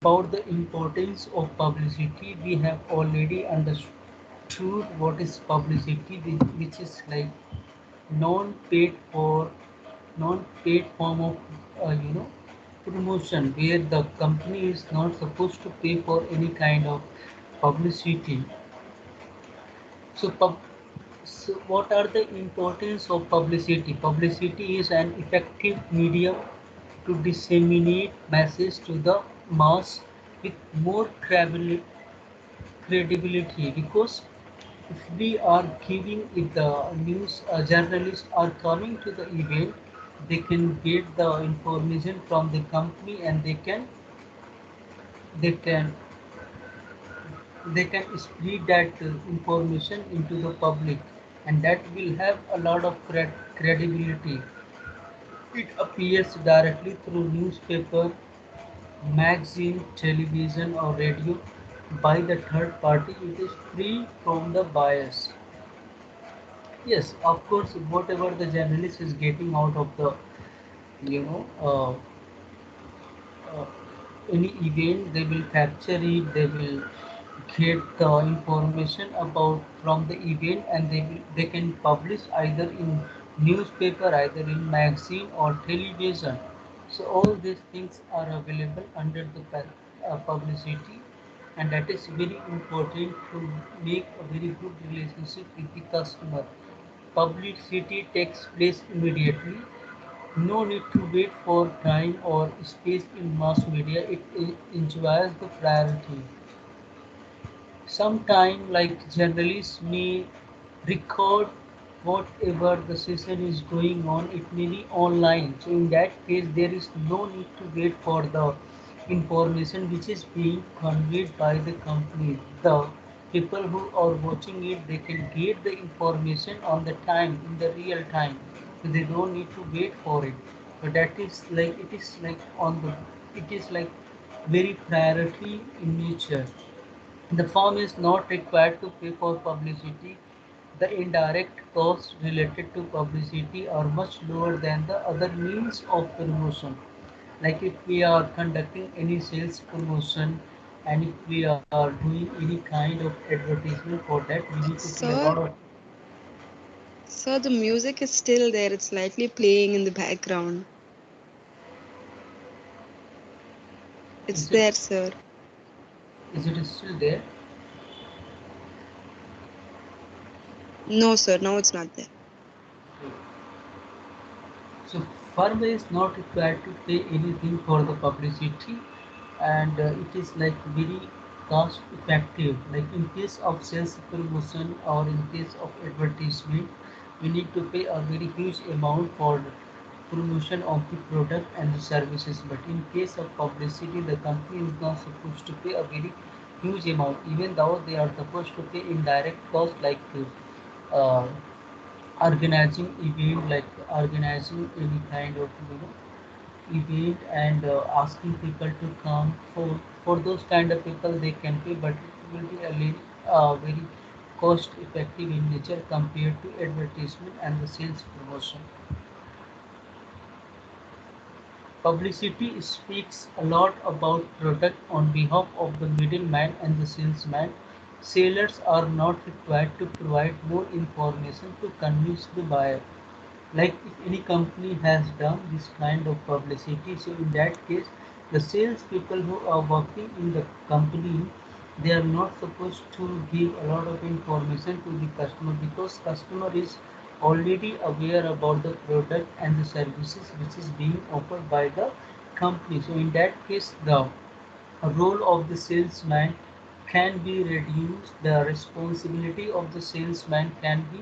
About the importance of publicity, we have already understood what is publicity, which is like non-paid for non-paid form of promotion, where the company is not supposed to pay for any kind of publicity. So, so what are the importance of publicity? Publicity is an effective medium to disseminate message to the mass with more credibility, because if we are giving, if the news journalists are coming to the event, they can get the information from the company, and they can they can spread that information into the public, and that will have a lot of credibility. It appears directly through newspaper, magazine, television, or radio by the third party. It is free from the bias. Yes, of course, whatever the journalist is getting out of the, you know, uh, any event, they will capture it, they will get the information about from the event, and they can publish either in newspaper, either in magazine or television. So all these things are available under the publicity, and that is very important to make a very good relationship with the customer. Publicity takes place immediately. No need to wait for time or space in mass media. It enjoys the priority. Sometime, like journalists may record whatever the session is going on, it may be online. So in that case, there is no need to wait for the information which is being conveyed by the company. The people who are watching it, they can get the information on the time, in the real time. So they don't need to wait for it. So that is like, it is like on the, it is like very priority in nature. The firm is not required to pay for publicity. The indirect costs related to publicity are much lower than the other means of promotion. Like if we are conducting any sales promotion, and if we are doing any kind of advertisement, for that we need to pay a lot Sir, of. sir, the music is still there. It's slightly playing in the background. It's Is it there, sir. is it still there? No, sir. Now it's not there. So firm is not required to pay anything for the publicity, and it is like very cost effective. Like in case of sales promotion or in case of advertisement, we need to pay a very huge amount for promotion of the product and the services. But in case of publicity, the company is not supposed to pay a very huge amount, even though they are supposed to pay indirect cost, like uh, organizing event, like organizing any kind of event, and asking people to come. For those kind of people, they can pay, but it will be a very cost effective in nature compared to advertisement and the sales promotion. Publicity speaks a lot about product on behalf of the middleman and the salesman. Sellers are not required to provide more information to convince the buyer. Like if any company has done this kind of publicity, so in that case, the sales people who are working in the company, they are not supposed to give a lot of information to the customer, because customer is already aware about the product and the services which is being offered by the company. So in that case, the role of the salesman can be reduced, the responsibility of the salesman can be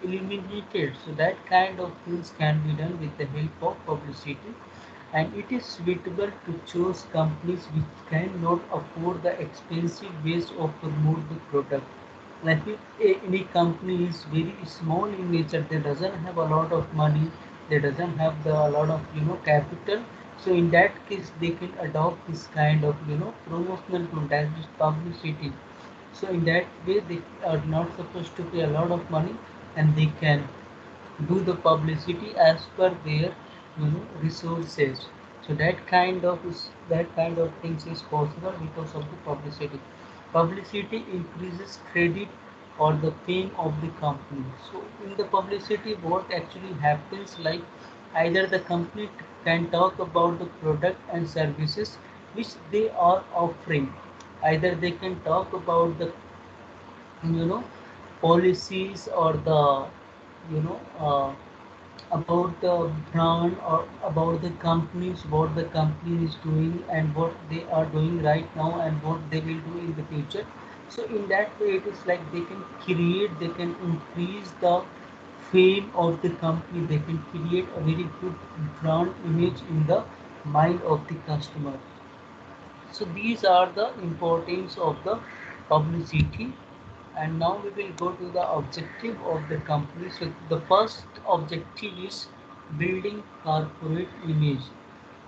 eliminated. So that kind of things can be done with the help of publicity, and it is suitable to choose companies which cannot afford the expensive ways of promote the product. Like if any company is very small in nature, they doesn't have a lot of money, they doesn't have the a lot of capital. So in that case, they can adopt this kind of promotional tool, that is publicity. So in that way, they are not supposed to pay a lot of money, and they can do the publicity as per their resources. So that kind of things is possible because of the publicity. Publicity increases credit or the fame of the company. So in the publicity, what actually happens, like either the company can talk about the product and services which they are offering, either they can talk about the you know policies or the you know about the brand or about the companies, what the company is doing and what they are doing right now and what they will do in the future. So in that way it is like they can create, they can increase the fame of the company, they can create a very good brand image in the mind of the customer. So these are the importance of the publicity. And now we will go to the objective of the company. So the first objective is building corporate image.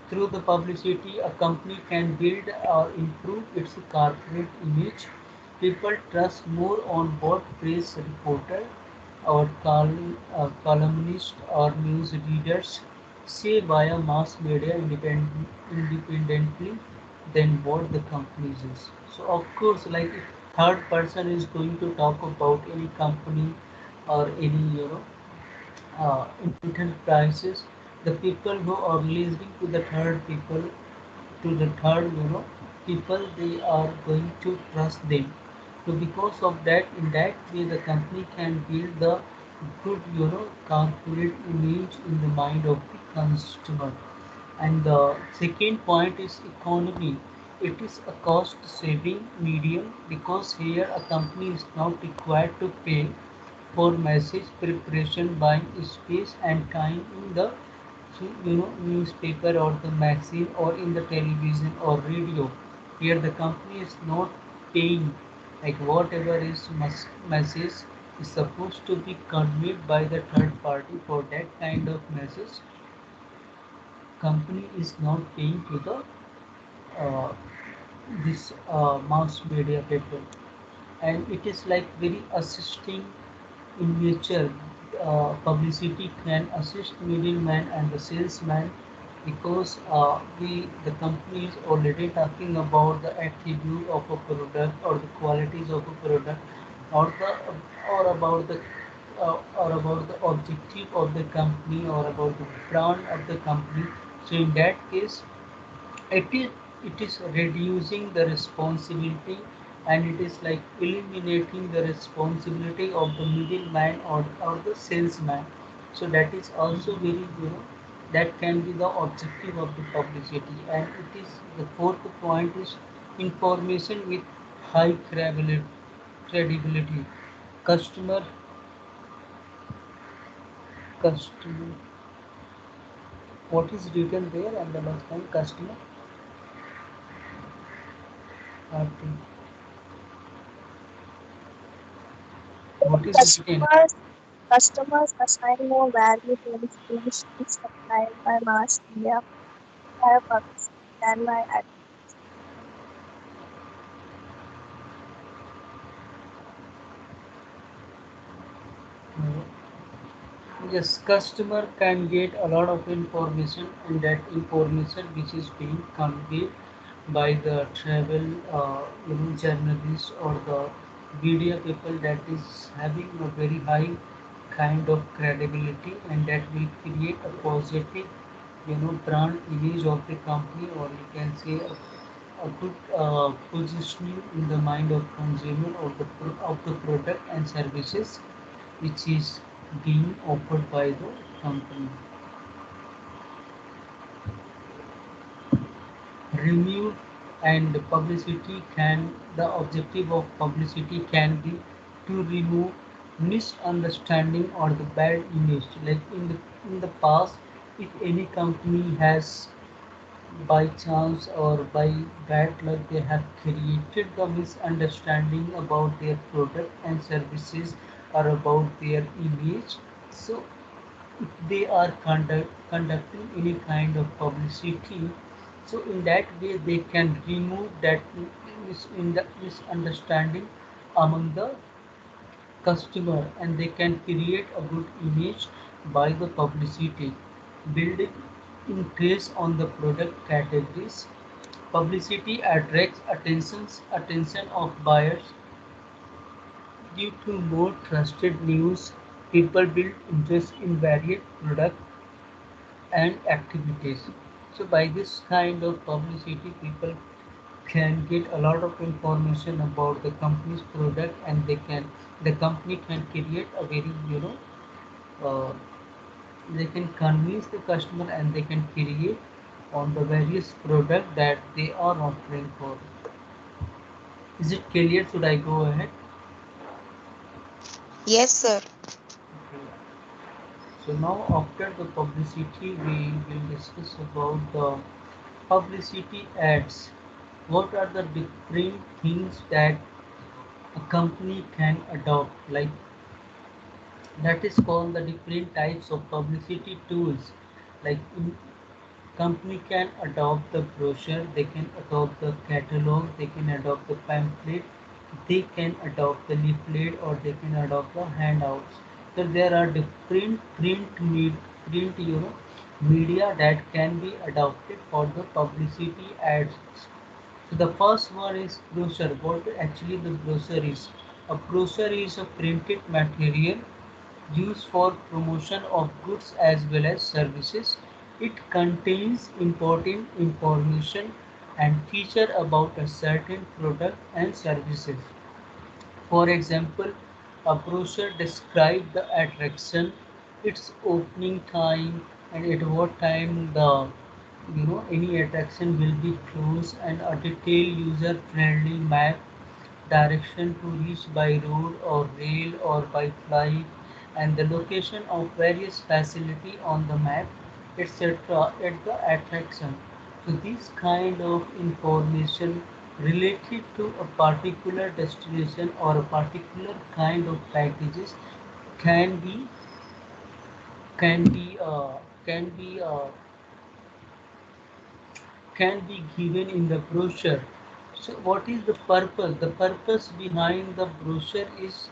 Through the publicity, a company can build or improve its corporate image. People trust more on what press reporter or columnist or news readers say via mass media independently than what the company says. So of course, like if third person is going to talk about any company or any enterprises, the people who are listening to the third people, to the third people, they are going to trust them. So because of that, in that way the company can build the good corporate image in the mind of the customer. And the second point is economy. It is a cost saving medium because here a company is not required to pay for message preparation, buying space and time in the newspaper or the magazine or in the television or radio. Here the company is not paying, like whatever is message is supposed to be conveyed by the third party. For that kind of message, company is not paying to the uh, this mass media people. And it is like very assisting in nature. Publicity can assist middleman and the salesman because the company is already talking about the attribute of a product or the qualities of a product or the or about the or about the objective of the company or about the brand of the company. So in that case, it is it is reducing the responsibility, and it is like eliminating the responsibility of the middleman or the salesman. So that is also very that can be the objective of the publicity. And it is the fourth point is information with high credibility. Customer customer what is written there and the last time customer party, what is written. Customers customers assign more value to information supplied by mass media via publicity than by ad. Yes, customer can get a lot of information, and that information which is being conveyed by the travel journalists or the media people, that is having a very high kind of credibility, and that will create a positive brand image of the company, or you can say a good positioning in the mind of consumer of of the product and services which is being offered by the company. Remove and publicity can the objective of publicity can be to remove misunderstanding or the bad image. Like in the past, if any company has by chance or by bad luck they have created the misunderstanding about their product and services or about their image. So if they are conducting any kind of publicity, so in that way they can remove that misunderstanding among the customer, and they can create a good image by the publicity. Building increase on the product categories. Publicity attracts attention of buyers due to more trusted news. People build interest in varied products and activities. So by this kind of publicity, people can get a lot of information about the company's product, and the company can create a very uh, they can convince the customer, and they can create on the various product that they are offering for. Is it clear? Should I go ahead? Yes, sir. Okay. So now after the publicity, we will discuss about the publicity ads. What are the different things that a company can adopt? Like, that is called the different types of publicity tools. Like company can adopt the brochure, they can adopt the catalog, they can adopt the pamphlet, they can adopt the leaflet, or they can adopt the handouts. So there are different media that can be adopted for the publicity ads. So the first one is brochure. What actually the brochure is? A brochure is a printed material used for promotion of goods as well as services. It contains important information and feature about a certain product and services. For example, a brochure describes the attraction, its opening time, and at what time the any attraction will be closed, and a detailed user-friendly map, direction to reach by road or rail or by flight, and the location of various facility on the map, etc. at the attraction. So this kind of information related to a particular destination or a particular kind of packages can be can be uh, can be uh, can be given in the brochure. So what is the purpose? The purpose behind the brochure is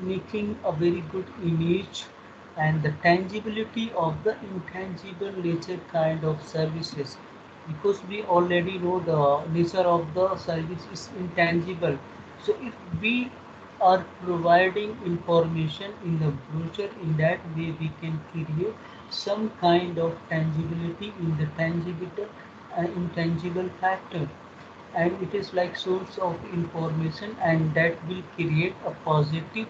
making a very good image and the tangibility of the intangible nature kind of services, because we already know the nature of the service is intangible. So if we are providing information in the brochure, in that way we can create some kind of tangibility in the tangible and intangible factor, and it is like source of information, and that will create a positive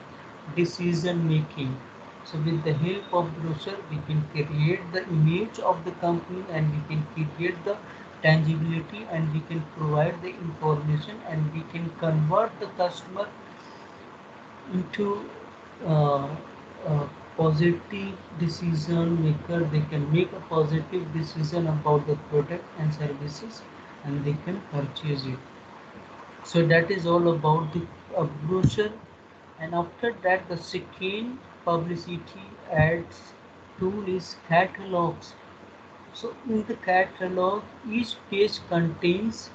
decision making. So with the help of brochure, we can create the image of the company, and we can create the tangibility, and we can provide the information, and we can convert the customer into uh, a positive decision maker. They can make a positive decision about the product and services, and they can purchase it. So that is all about the brochure. And after that, the second publicity ads tool is catalogs. So in the catalog, each page contains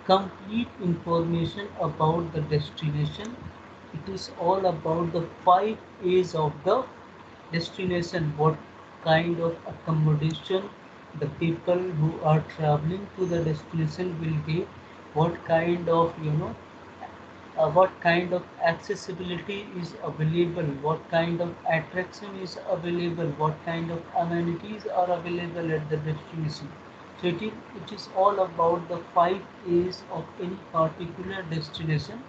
complete information about the destination. It is all about the 5 A's of the destination. What kind of accommodation the people who are traveling to the destination will get, what kind of what kind of accessibility is available, what kind of attraction is available, what kind of amenities are available at the destination. So it is all about the 5 A's of any particular destination.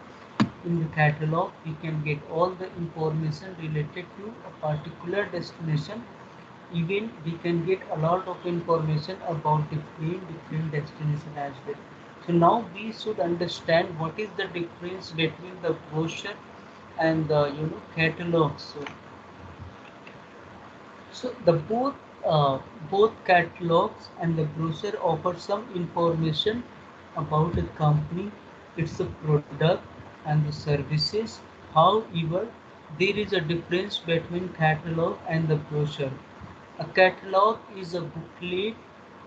In the catalog, we can get all the information related to a particular destination. Even we can get a lot of information about different destination as well. So now we should understand what is the difference between the brochure and the catalog. So the both catalogs and the brochure offer some information about a company, its product, and the services. However, there is a difference between catalog and the brochure. A catalog is a booklet,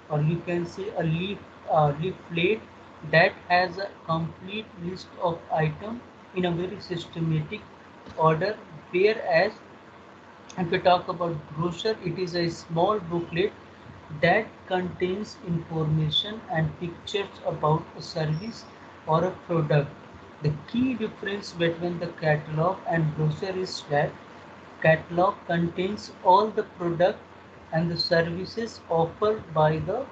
or you can say a leaflet that has a complete list of items in a very systematic order, whereas if we talk about brochure, it is a small booklet that contains information and pictures about a service or a product. The key difference between the catalog and brochure is that catalog contains all the product and the services offered by the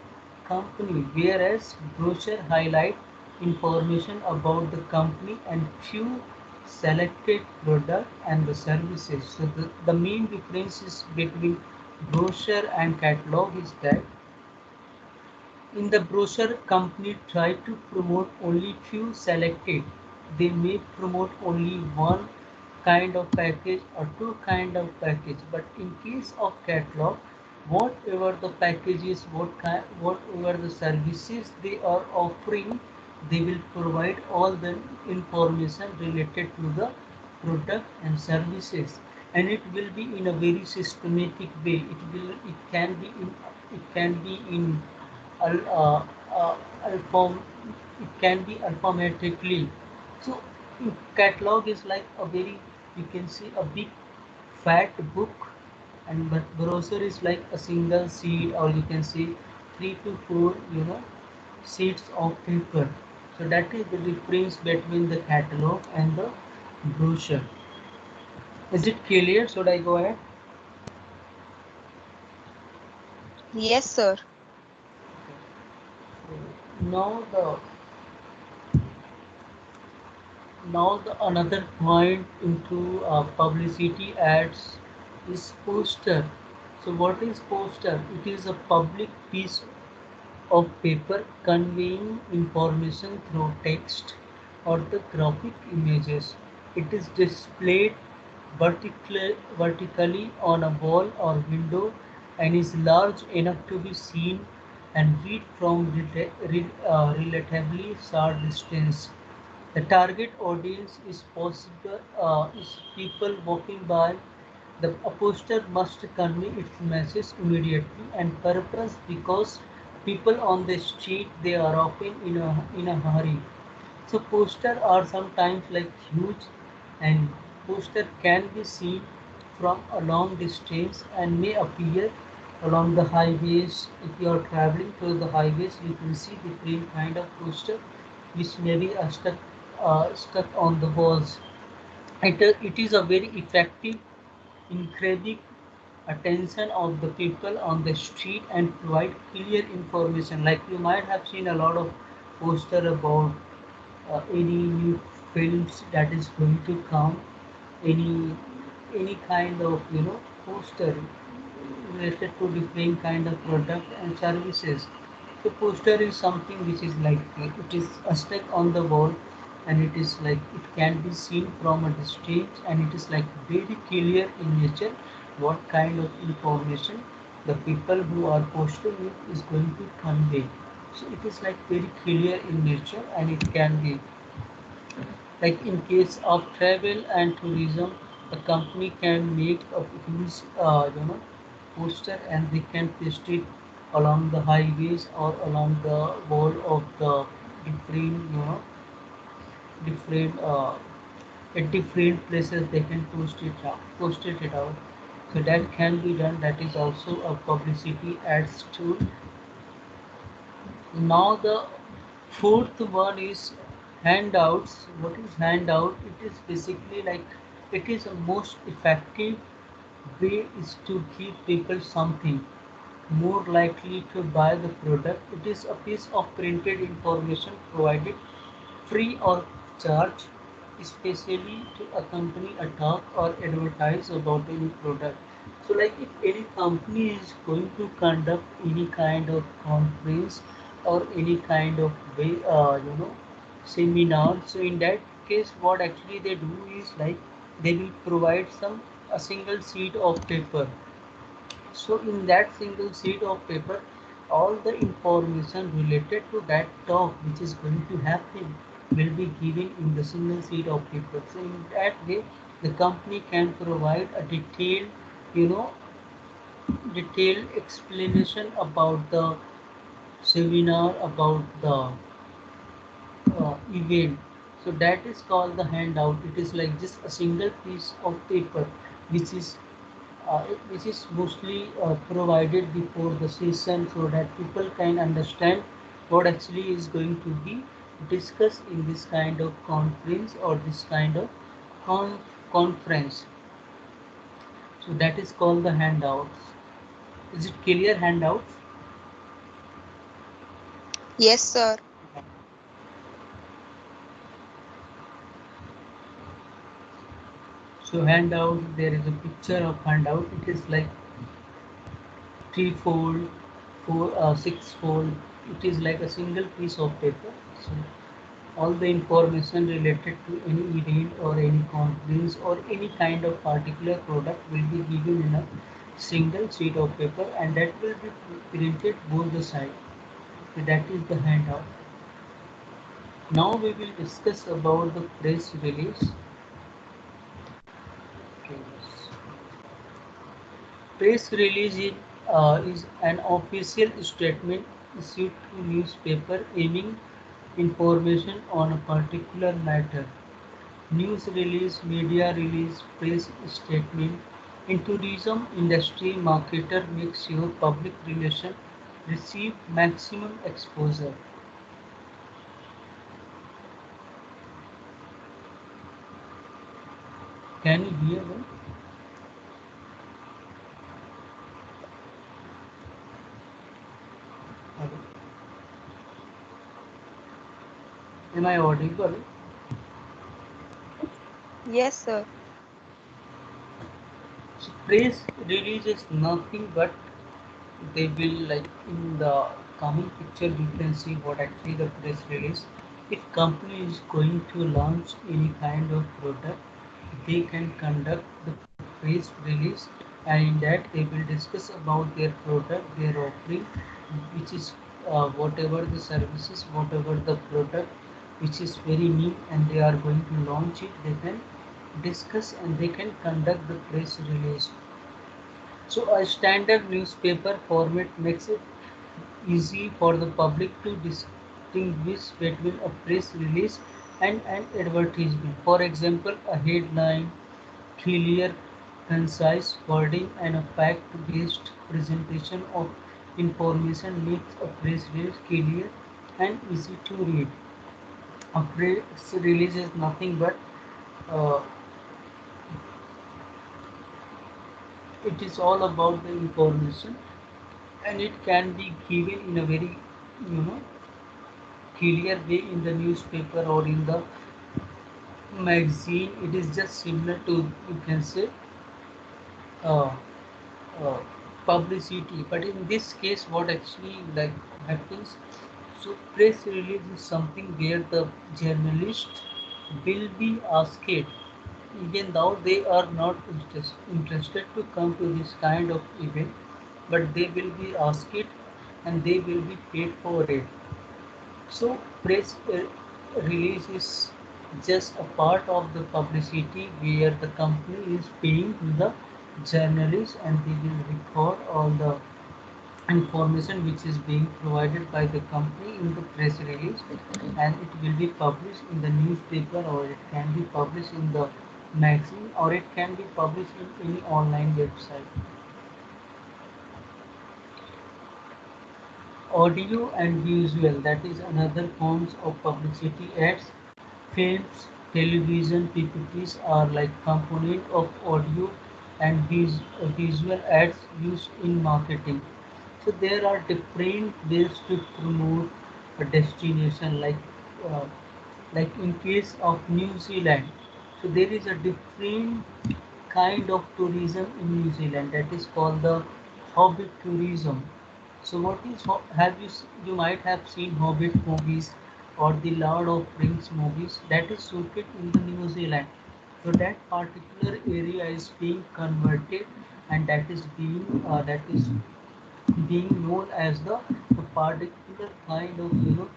company, whereas brochure highlight information about the company and few selected product and the services. So the main difference is between brochure and catalog is that in the brochure, company try to promote only few selected. They may promote only one kind of package or two kind of package. But in case of catalog, whatever the packages, whatever the services they are offering, they will provide all the information related to the product and services, and it will be in a very systematic way. It can be in al- uh, alpha, it can be alphabetically. So catalog is like a very, you can see a big fat book, and but brochure is like a single sheet, or you can see 3 to 4 sheets of paper. So that is the difference between the catalog and the brochure. Is it clear? Should I go ahead? Yes, sir. Now the another point into publicity ads is poster. So what is poster? It is a public piece of paper conveying information through text or the graphic images. It is displayed vertically on a wall or window and is large enough to be seen and read from relatively short distance. The target audience is possible is people walking by. The poster must convey its message immediately and purpose because people on the street they are often in a hurry. So posters are sometimes like huge, and poster can be seen from a long distance and may appear along the highways. If you are traveling through the highways, you can see different kind of poster which may be stuck on the walls. It is a very effective in grabbing attention of the people on the street and provide clear information. Like you might have seen a lot of poster about any new films that is going to come, any kind of poster related to different kind of product and services. So poster is something which is like it is stuck on the wall, and it is like it can be seen from a distance, and it is like very clear in nature what kind of information the people who are posting it is going to convey. So it is like very clear in nature, and it can be like in case of travel and tourism, the company can make a huge, poster, and they can paste it along the highways or along the wall of the different, different, at different places. They can post it out. So that can be done. That is also a publicity ads tool. Now the fourth one is handouts. What is handout? It is basically like it is the most effective way is to give people something more likely to buy the product. It is a piece of printed information provided free or charge, especially to accompany a talk or advertise about any product. So, like if any company is going to conduct any kind of conference or any kind of way, seminar. So, in that case, what actually they do is like they will provide a single sheet of paper. So in that single sheet of paper, all the information related to that talk which is going to happen will be given in the single sheet of paper. So in that way, the company can provide a you know, detailed explanation about the seminar, about the event. So that is called the handout. It is like just a single piece of paper which is which is mostly provided before the session so that people can understand what actually is going to be discussed in this kind of conference or this kind of con- conference. So that is called the handouts. Is it clear handouts? Yes, sir. So handout, there is a picture of handout. It is like three-fold, six-fold. It is like a single piece of paper. So all the information related to any event or any conference or any kind of particular product will be given in a single sheet of paper, and that will be printed both the side. So that is the handout. Now we will discuss about the press release. Okay, yes. Press release is an official statement issued to newspaper aiming information on a particular matter. News release, media release, press statement. In tourism industry, marketer makes sure public relation receive maximum exposure. Can you hear me? Hello? Am I audible? Yes, sir. So press release is nothing but they will like in the coming picture you can see what actually the press release. If company is going to launch any kind of product, they can conduct the press release, and in that they will discuss about their product, their offering, which is whatever the services, whatever the product which is very new and they are going to launch it, they can discuss and they can conduct the press release. So a standard newspaper format makes it easy for the public to distinguish between a press release and an advertisement. For example, a headline, clear, concise wording, and a fact-based presentation of information makes a press release clear and easy to read. A press release is nothing but uh, it is all about the information, and it can be given in a very you know clear way in the newspaper or in the magazine. It is just similar to, you can say, uh, uh, publicity, but in this case what actually like happens, so press release is something where the journalist will be asked, even though they are not interested to come to this kind of event, but they will be asked and they will be paid for it. So press release is just a part of the publicity where the company is paying to the journalists and they will record all the information which is being provided by the company in the press release, and it will be published in the newspaper or it can be published in the magazine or it can be published in any online website. Audio and visual, that is another forms of publicity. Ads, films, television, PPTs are like component of audio and visual ads used in marketing. So there are different ways to promote a destination, uh, like in case of New Zealand. So there is a different kind of tourism in New Zealand that is called the Hobbit tourism. So what is you might have seen Hobbit movies or the Lord of Rings movies that is shooted in the New Zealand. So that particular area is being converted and that is being known as the particular kind of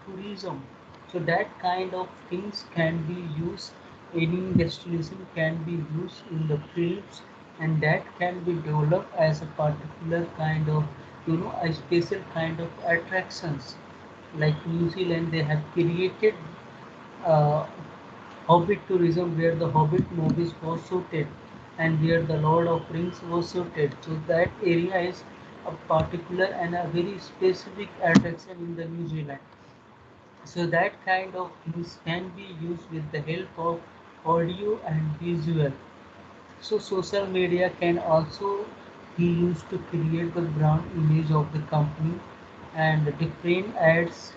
tourism. So that kind of things can be used, any destination can be used in the films, and that can be developed as a particular kind of a special kind of attractions. Like New Zealand, they have created uh, Hobbit tourism where the Hobbit movies was shooted, and where the Lord of Rings was shooted. So that area is a particular and a very specific attraction in the New Zealand. So that kind of things can be used with the help of audio and visual. So social media can also be used to create the brand image of the company, and different ads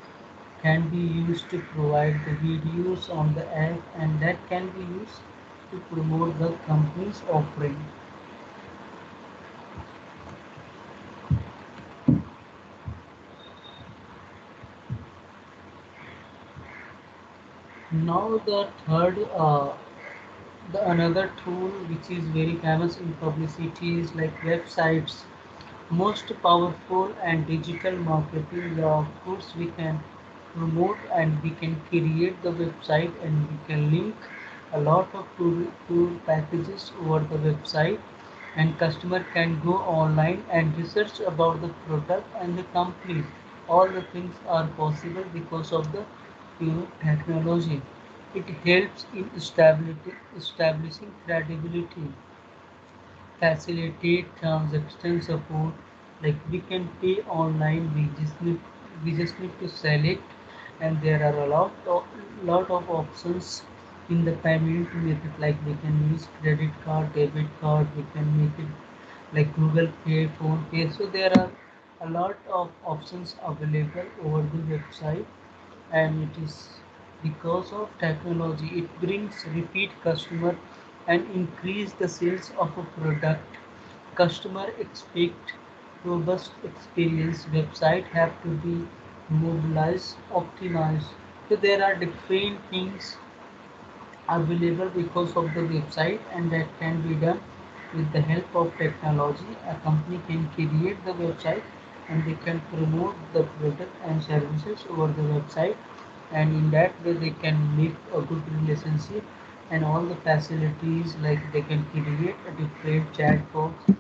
can be used to provide the videos on the app, and that can be used to promote the company's offering. Now the third the another tool which is very famous in publicity is like websites. Most powerful and digital marketing, of course we can promote and we can create the website and we can link a lot of tool packages over the website, and customer can go online and research about the product and the company. All the things are possible because of the technology. It helps in establishing credibility, facilitate transaction support. Like we can pay online, we just need to select, and there are a lot of options in the payment method. Like we can use credit card, debit card, we can make it like Google Pay, Phone Pay. So there are a lot of options available over the website, and it is because of technology it brings repeat customer and increase the sales of a product. Customer expect robust experience, website have to be mobilized, optimized. So there are different things available because of the website, and that can be done with the help of technology. A company can create the website and they can promote the product and services over the website, and in that way they can make a good relationship and all the facilities. Like they can create a different chat box to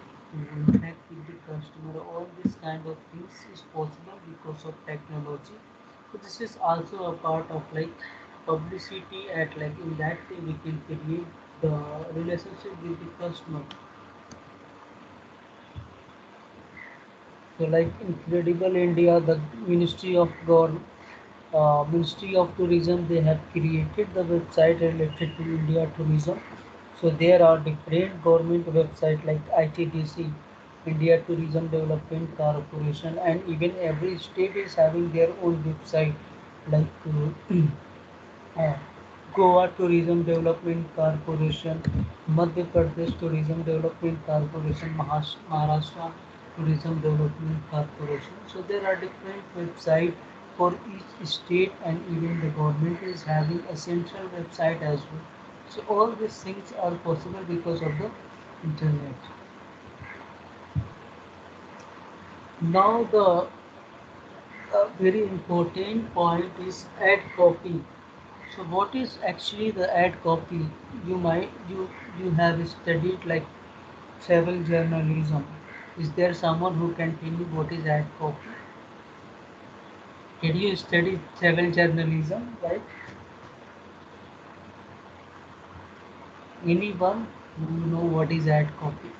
interact with the customer. All this kind of things is possible because of technology. So this is also a part of like publicity at, like in that way we can create the relationship with the customer. So like Incredible India, the Ministry of Government, Ministry of Tourism, they have created the website related to India tourism. So there are different government websites like ITDC, India Tourism Development Corporation, and even every state is having their own website, like uh, Goa Tourism Development Corporation, Madhya Pradesh Tourism Development Corporation, Maharashtra Tourism Development Corporation. So there are different websites for each state, and even the government is having a central website as well. So all these things are possible because of the internet. Now the very important point is ad copy. So what is actually the ad copy? You have studied like travel journalism. Is there someone who can tell me what is ad copy? Did you study travel journalism, right? Anyone who know what is ad copy?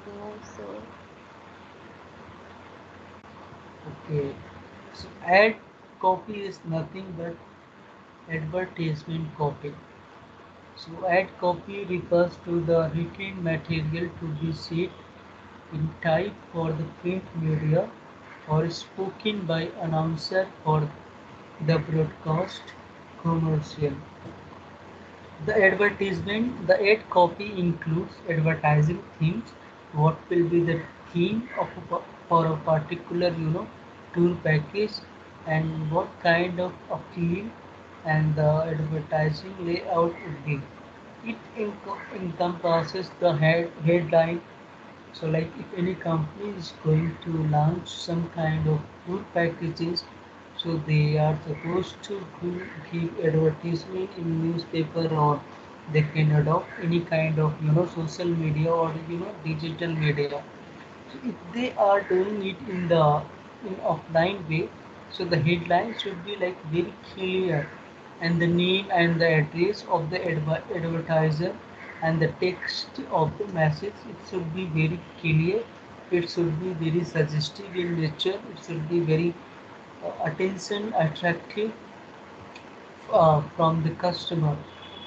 No, sir. Okay. So ad copy is nothing but advertisement copy. So ad copy refers to the written material to be set in type for the print media or spoken by announcer for the broadcast commercial. The advertisement, the ad copy includes advertising themes. What will be the theme of for a particular tour package, and what kind of appeal and the advertising layout would be. It encompasses the headline. So like if any company is going to launch some kind of food packages, so they are supposed to give advertisement in newspaper, or they can adopt any kind of social media or digital media. So if they are doing it in the in offline way, so the headline should be like very clear, and the name and the address of the advertiser and the text of the message. It should be very clear, it should be very suggestive in nature, it should be very attention attractive from the customer.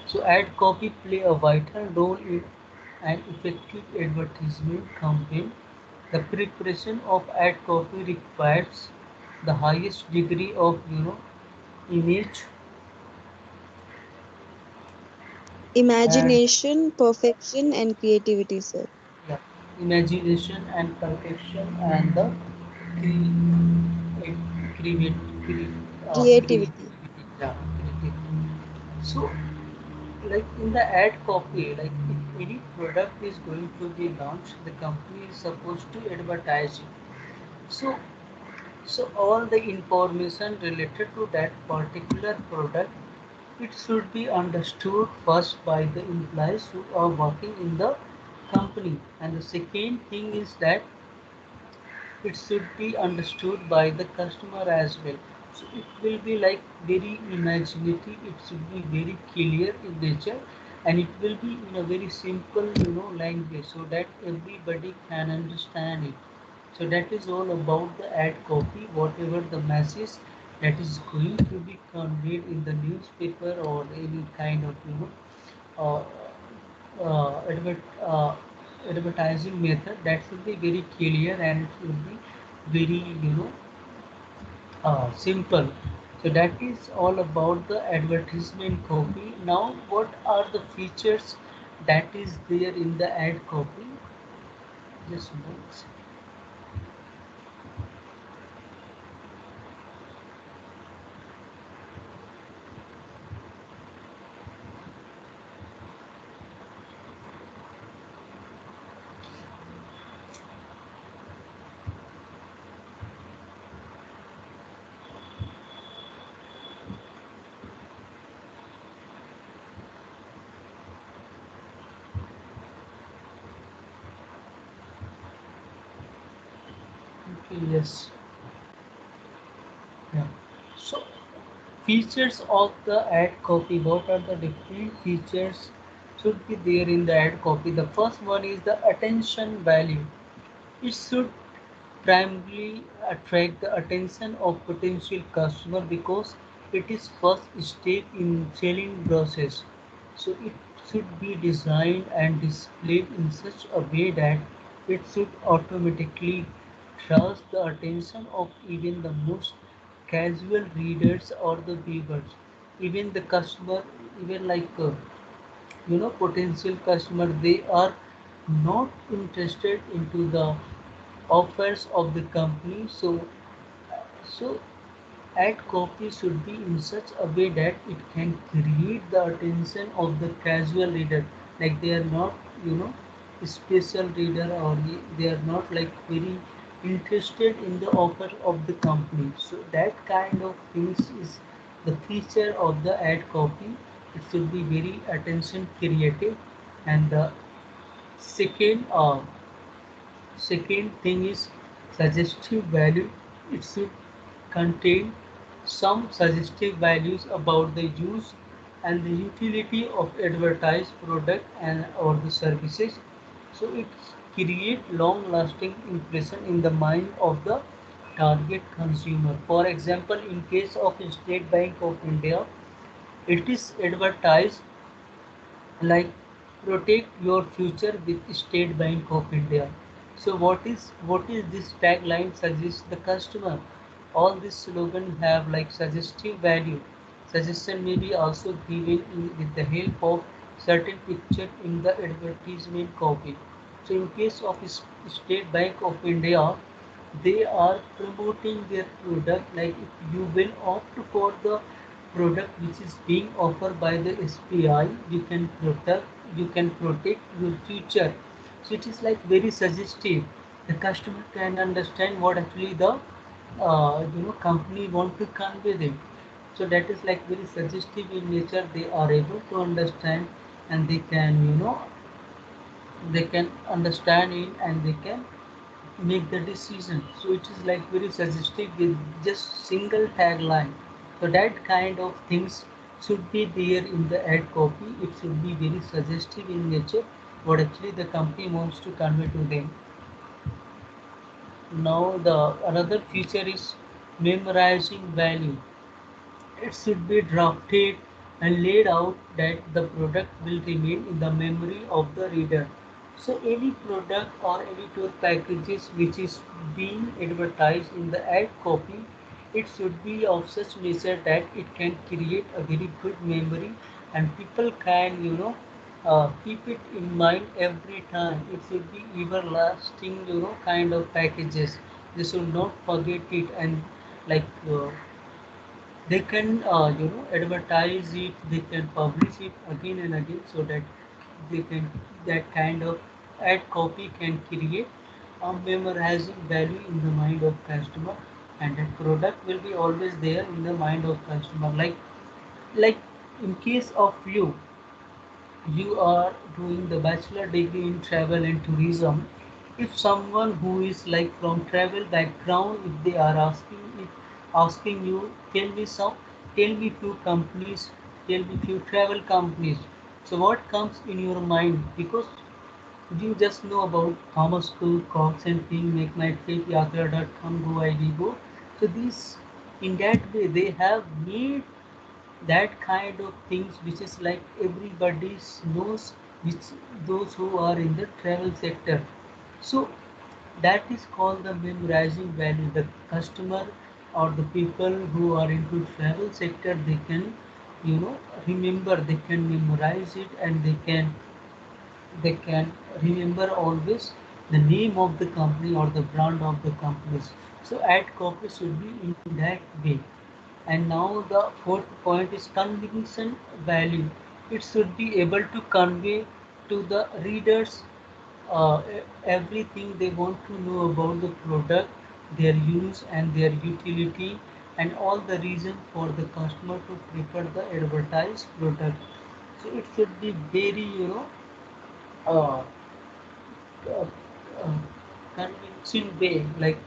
So ad copy play a vital role in an effective advertisement campaign. The preparation of ad copy requires the highest degree of image and Imagination, perfection, and creativity, sir. yeah, imagination and perfection and the Creativity. creativity. Yeah, creativity. So, like in the ad copy, like if any product is going to be launched, the company is supposed to advertise it. So, so all the information related to that particular product, it should be understood first by the employees who are working in the company. And the second thing is that it should be understood by the customer as well. So it will be like very imaginative, it should be very clear in nature, and it will be in a very simple language so that everybody can understand it. So that is all about the ad copy, whatever the message that is going to be conveyed in the newspaper or any kind of uh, advertising method, that should be very clear and it should be very simple. So that is all about the advertisement copy. Now what are the features that is there in the ad copy? Just books. Okay, yes. Yeah. So features of the ad copy, what are the different features should be there in the ad copy? The first one is the attention value. It should primarily attract the attention of potential customer because it is first step in selling process. So it should be designed and displayed in such a way that it should automatically draws the attention of even the most casual readers or the viewers, even the customer, even like potential customer, they are not interested into the offers of the company. So ad copy should be in such a way that it can create the attention of the casual reader, like they are not special reader, or they are not like very interested in the offer of the company. So that kind of things is the feature of the ad copy. It should be very attention creative. And the second second thing is suggestive value. It should contain some suggestive values about the use and the utility of advertised product and or the services. So it create long lasting impression in the mind of the target consumer. For example, in case of State Bank of India, it is advertised like protect your future with State Bank of India. So what is this tagline suggests the customer? All these slogans have like suggestive value. Suggestion may be also given with the help of certain picture in the advertisement copy. So in case of State Bank of India, they are promoting their product, like if you will opt for the product which is being offered by the SPI, you can protect your future. So it is like very suggestive. The customer can understand what actually the company want to convey them. So that is like very suggestive in nature. They are able to understand, and they can understand it, and they can make the decision. So it is like very suggestive with just single tagline. So that kind of things should be there in the ad copy. It should be very suggestive in nature what actually the company wants to convey to them. Now the another feature is memorizing value. It should be drafted and laid out that the product will remain in the memory of the reader. So any product or any tour packages which is being advertised in the ad copy, it should be of such nature that it can create a very good memory and people can, keep it in mind every time. It should be everlasting, kind of packages. They should not forget it and like they can advertise it, they can publish it again and again so that they can that kind of ad copy can create a memorizing value in the mind of customer, and that product will be always there in the mind of customer. Like in case of you are doing the bachelor degree in travel and tourism. If someone who is like from travel background, if they are asking you, tell me few companies, tell me few travel companies, so what comes in your mind? Because you just know about Thomas Cook, Cox and King, Make My Trip, Yatra.com, Go. So these, in that way, they have made that kind of things which is like everybody knows, which those who are in the travel sector. So that is called the memorizing value. The customer or the people who are into travel sector, they can remember, they can memorize it, and they can remember always the name of the company or the brand of the companies. So ad copy should be in that way. And now the fourth point is conviction value. It should be able to convey to the readers everything they want to know about the product, their use and their utility, and all the reason for the customer to prefer the advertised product. So it should be very, uh, uh, uh, convincing way. Like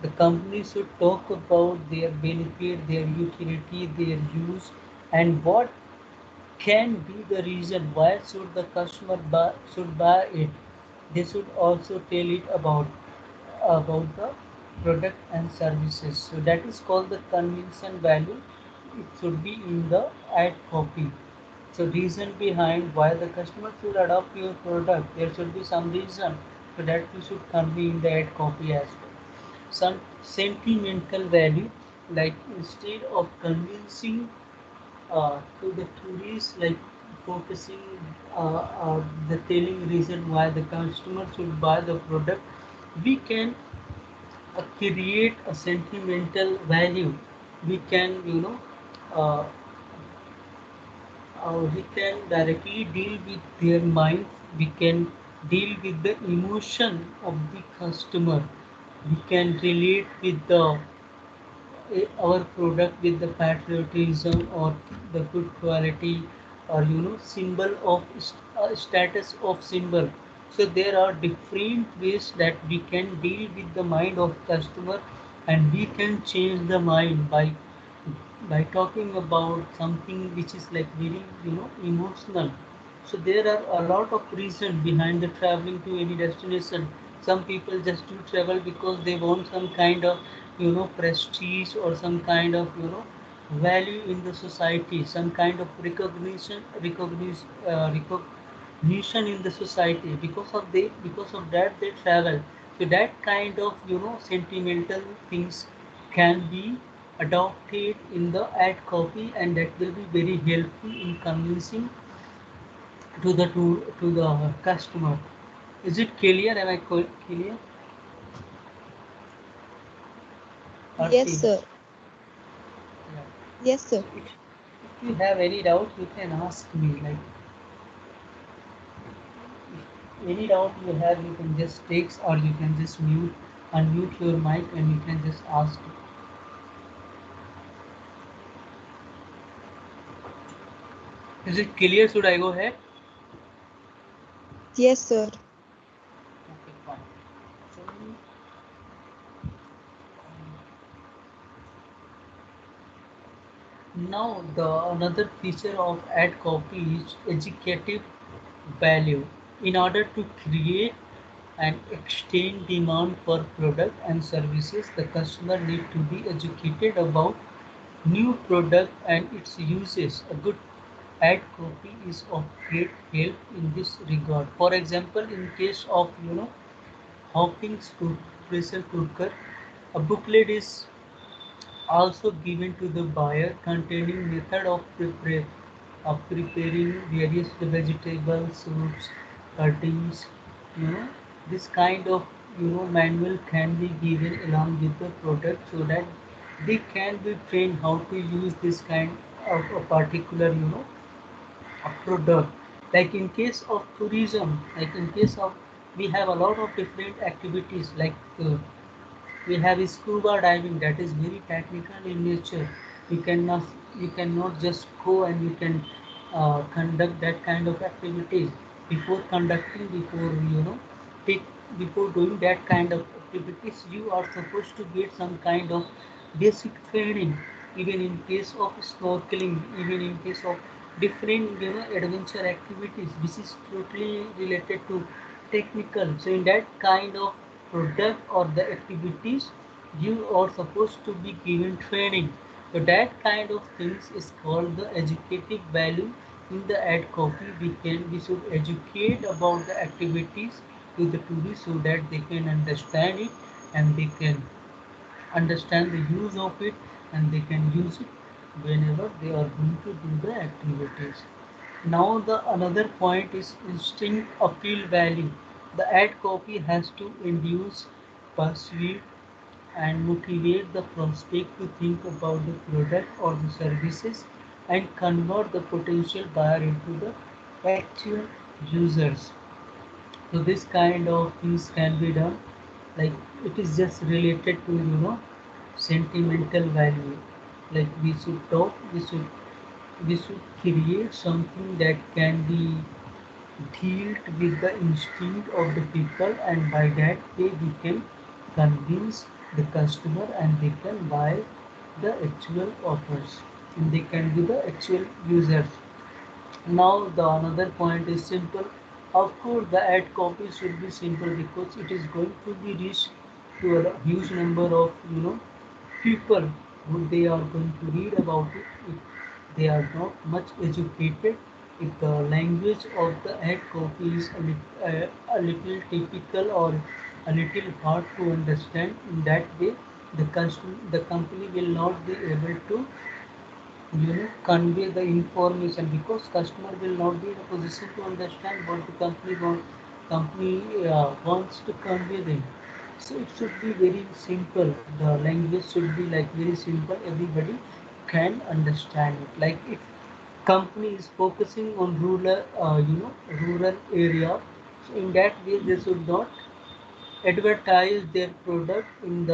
the company should talk about their benefit, their utility, their use, and what can be the reason why should the customer should buy it. They should also tell it about the product and services. So that is called the conviction value. It should be in the ad copy. So reason behind why the customer should adopt your product, there should be some reason. So that we should convey in the ad copy as well. Some sentimental value, like instead of convincing to the tourists, like focusing the telling reason why the customer should buy the product, we can create a sentimental value. We can uh, we can directly deal with their minds. We can deal with the emotion of the customer. We can relate with the our product with the patriotism or the good quality, or symbol of status of symbol. So there are different ways that we can deal with the mind of customer, and we can change the mind by talking about something which is like very emotional. So there are a lot of reasons behind the traveling to any destination. Some people just do travel because they want some kind of prestige, or some kind of value in the society, some kind of recognition in the society. Because of that they travel. So that kind of sentimental things can be adopted in the ad copy, and that will be very helpful in convincing to the customer. Is it clear? Am I clear? Yes, Arti? sir. Yeah. Yes, sir. So if you have any doubt, you can ask me. Like if any doubt you have, you can just text, or you can just unmute your mic, and you can just ask. Is it clear? Should I go ahead? Yes, sir. Okay, fine. So Now the another feature of ad copy is educative value. In order to create and extend demand for product and services, the customer need to be educated about new product and its uses. A good ad copy is of great help in this regard. For example, in case of Hawking's pressure cooker, a booklet is also given to the buyer containing method of preparing various vegetables, soups, cuttings. You know, this kind of manual can be given along with the product so that they can be trained how to use this kind of a particular a product. Like in case of tourism, like in case of we have a lot of different activities like we have scuba diving that is very technical in nature. You cannot just go and you can conduct that kind of activities. Before conducting, take before doing that kind of activities, you are supposed to get some kind of basic training. Even in case of snorkeling, even in case of different adventure activities, this is totally related to technical. So in that kind of product or the activities, you are supposed to be given training. So that kind of things is called the educative value. In the ad copy, we should educate about the activities to the tourists so that they can understand it and they can understand the use of it and they can use it whenever they are going to do the activities. Now the another point is instinct appeal value. The ad copy has to induce, persuade and motivate the prospect to think about the product or the services and convert the potential buyer into the actual users. So this kind of things can be done. Like it is just related to sentimental value. Like we should create something that can be dealt with the instinct of the people, and by that way we can convince the customer and they can buy the actual offers and they can be the actual users. Now the another point is simple. Of course, the ad copy should be simple because it is going to be reached to a huge number of people who they are going to read about it. If they are not much educated, if the language of the ad copy is a little typical or a little hard to understand, in that way the company will not be able to convey the information because customer will not be in a position to understand what the company wants to convey them. So it should be very simple. The language should be like very simple, everybody can understand it. Like if company is focusing on rural area, so in that way they should not advertise their product in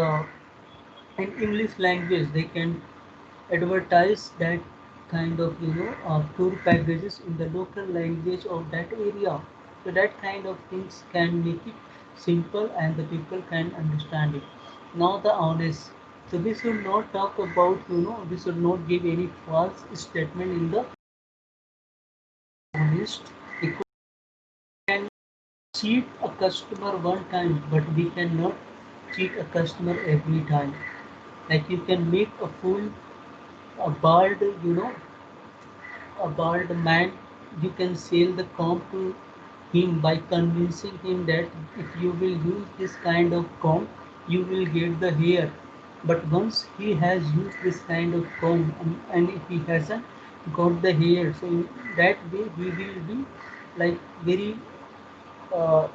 English language. They can advertise that kind of tour packages in the local language of that area. So that kind of things can make it simple and the people can understand it. Now the honest. So we should not talk about we should not give any false statement in the honest, because we can cheat a customer one time but we cannot cheat a customer every time. Like you can make a fool, a bald a bald man, you can sell the comb to him by convincing him that if you will use this kind of comb, you will get the hair. But once he has used this kind of comb and if he hasn't got the hair, so in that way he will be like very uh,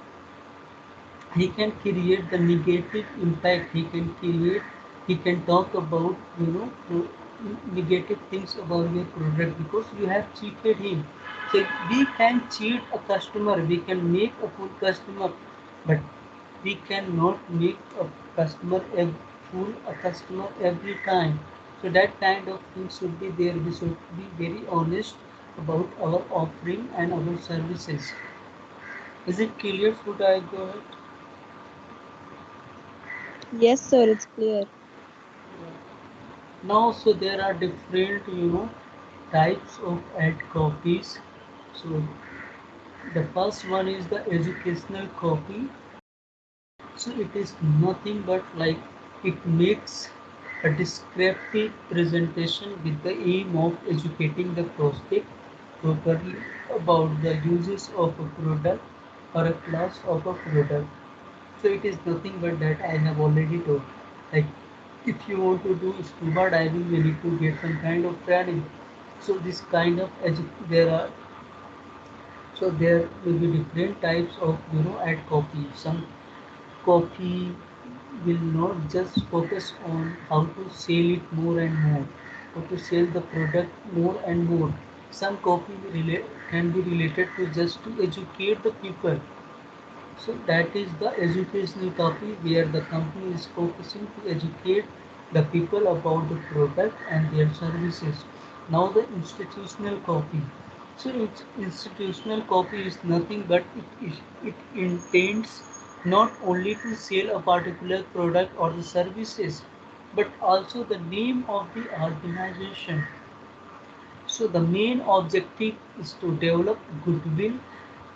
he can create the negative impact. He can talk about negative things about your product because you have cheated him. So we can cheat a customer, we can make a full customer, but we cannot make a fool a customer every time. So that kind of thing should be there. We should be very honest about our offering and our services. Is it clear? Should I go ahead? Yes, sir, it's clear. Now, so there are different, types of ad copies. So the first one is the educational copy. So it is nothing but like it makes a descriptive presentation with the aim of educating the prospect properly about the uses of a product or a class of a product. So it is nothing but that I have already told. Like if you want to do scuba diving, you need to get some kind of training. So this kind of there are, so there will be different types of ad copy. Some copy will not just focus on how to sell it more and more, how to sell the product more and more. Some copy can be related to just to educate the people. So that is the educational copy where the company is focusing to educate the people about the product and their services. Now the institutional copy. So institutional copy is nothing but it intends not only to sell a particular product or the services, but also the name of the organization. So the main objective is to develop goodwill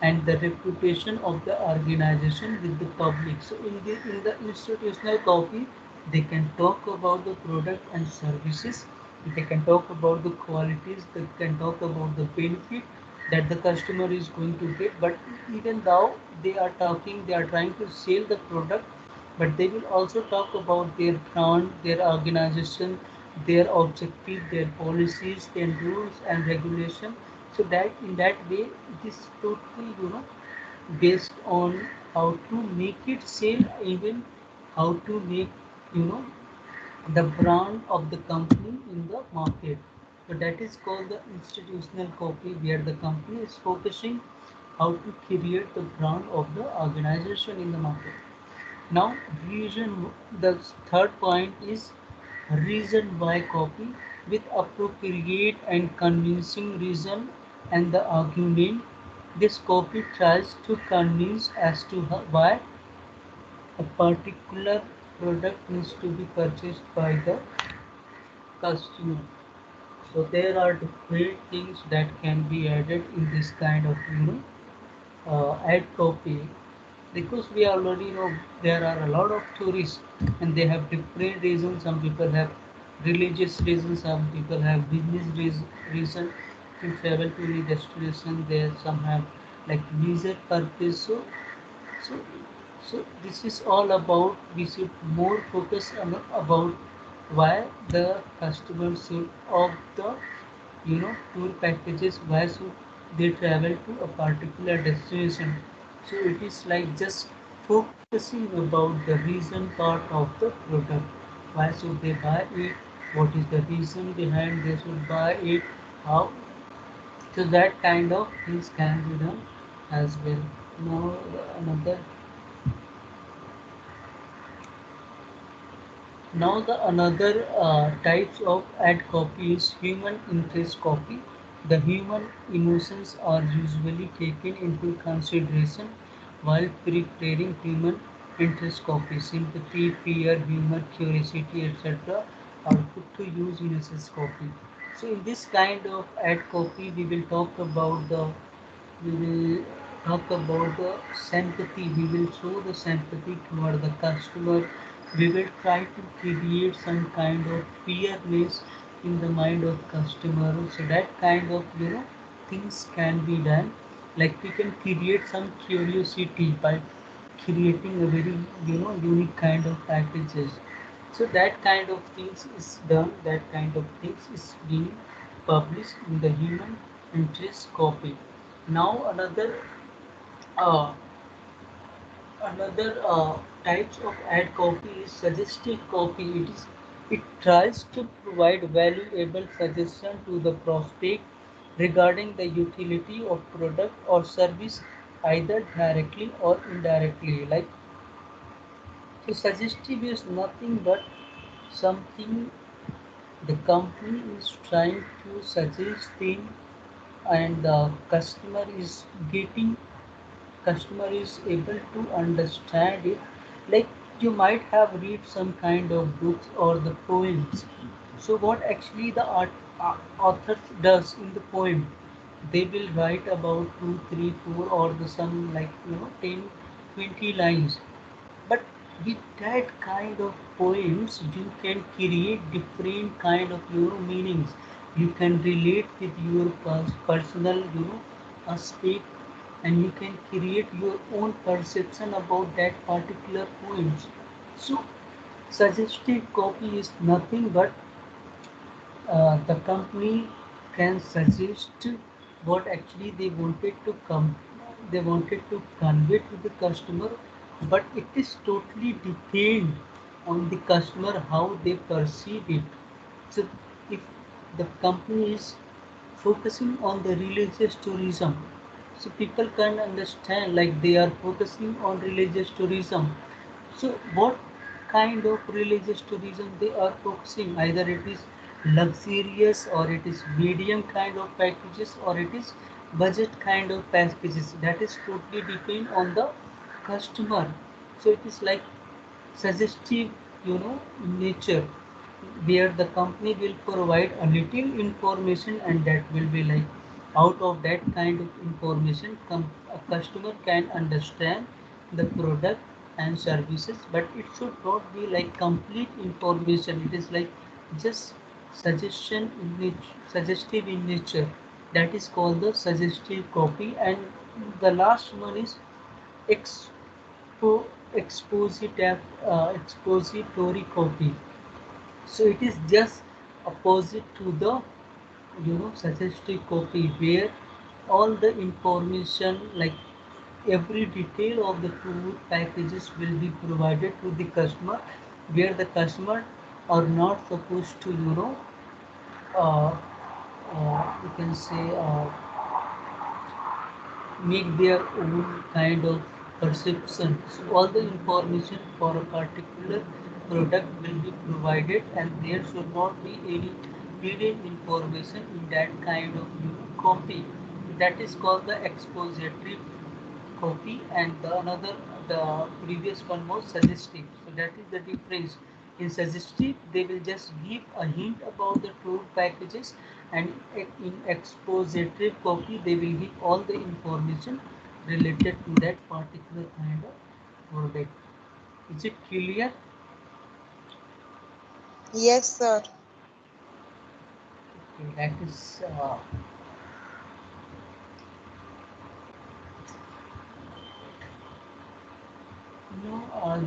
and the reputation of the organization with the public. So in the institutional copy, they can talk about the product and services. They can talk about the qualities. They can talk about the benefit that the customer is going to get. But even though they are talking, they are trying to sell the product, but they will also talk about their brand, their organization, their objective, their policies, their rules and regulation. So that in that way, it is totally based on how to make it sell, even how to make you know the brand of the company in the market. So that is called the institutional copy, where the company is focusing how to create the brand of the organization in the market. Now, the third point is reason why copy with appropriate and convincing reason and the argument. This copy tries to convince as to why a particular product needs to be purchased by the customer. So there are different things that can be added in this kind of ad copy, because we already know there are a lot of tourists and they have different reasons. Some people have religious reasons, some people have reason to travel to any destination. There some have like leisure purpose. So this is all about, we should more focus on about why the customer should opt the tour packages, why should they travel to a particular destination. So it is like just focusing about the reason part of the product. Why should they buy it, what is the reason behind they should buy it, how. So that kind of things can be done as well. Now another Now the another types of ad copy is human interest copy. The human emotions are usually taken into consideration while preparing human interest copy. Sympathy, fear, humor, curiosity, etc. are put to use in a copy. So in this kind of ad copy, we will talk about the sympathy. We will show the sympathy toward the customer. We will try to create some kind of fearness in the mind of customer. So that kind of things can be done. Like we can create some curiosity by creating a very unique kind of packages. So that kind of things is done. That kind of things is being published in the human interest copy. Now uh, another types of ad copy is suggestive copy. It tries to provide valuable suggestion to the prospect regarding the utility of product or service, either directly or indirectly. Like, so suggestive is nothing but something the company is trying to suggest thing, and the getting customer is able to understand it. Like you might have read some kind of books or the poems. So what actually the author does in the poem, they will write about two, three, four, or the some like 10, 20 lines. But with that kind of poems, you can create different kind of meanings. You can relate with your personal aspect, and you can create your own perception about that particular poems. So suggestive copy is nothing but the company can suggest what actually they wanted to convey to the customer, but it is totally depend on the customer how they perceive it. So if the company is focusing on the religious tourism, so people can understand like they are focusing on religious tourism. So what kind of religious tourism they are focusing? Either it is luxurious, or it is medium kind of packages, or it is budget kind of packages. That is totally depend on the customer. So it is like suggestive, nature, where the company will provide a little information, and that will be like out of that kind of information a customer can understand the product and services. But it should not be like complete information. It is like just suggestive in nature. That is called the suggestive copy. And the last one is expo, expository copy. So it is just opposite to the suggestive copy, where all the information like every detail of the tour packages will be provided to the customer, where the customer are not supposed to uh, you can say make their own kind of perception. So all the information for a particular product will be provided, and there should not be any hidden information in that kind of copy. That is called the expository copy, and the another, the previous one was suggestive. So that is the difference. In suggestive they will just give a hint about the tour packages, and in expository copy they will give all the information related to that particular kind of product. Is it clear? Yes, sir. Okay, that is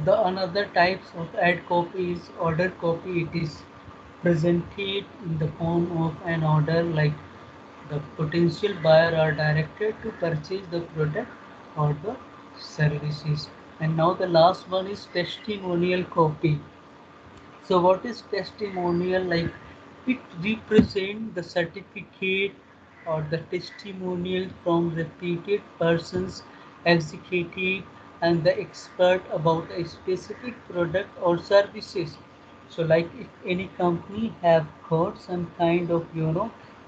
the another types of ad copy is order copy. It is presented in the form of an order, like the potential buyer are directed to purchase the product or the services. And now the last one is testimonial copy. So what is testimonial? Like it represent the certificate or the testimonial from reputed persons, executive, and the expert about a specific product or services. So like if any company have got some kind of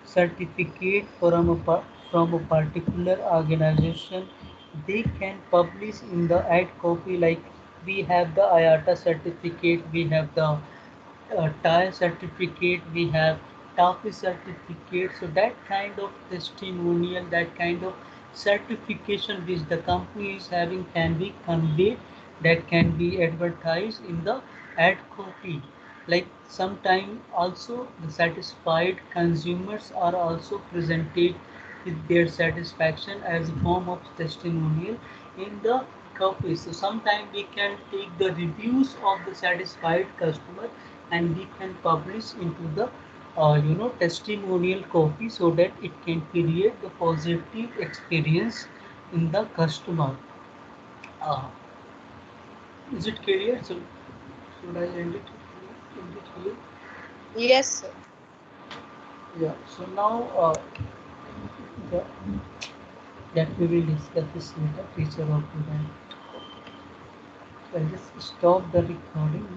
certificate from from a particular organization, they can publish in the ad copy like we have the IATA certificate, we have the TIE certificate, we have TAFE certificate. So that kind of testimonial, that kind of certification which the company is having can be conveyed, that can be advertised in the ad copy. Like sometime also the satisfied consumers are also presented with their satisfaction as a form of testimonial in the copy. So sometimes we can take the reviews of the satisfied customer, and we can publish into the testimonial copy, so that it can create the positive experience in the customer. uh, is it clear? So should I end it here? Yes, sir. Yeah, so now the, that we will discuss this later, feature of the bank. So I'll just stop the recording.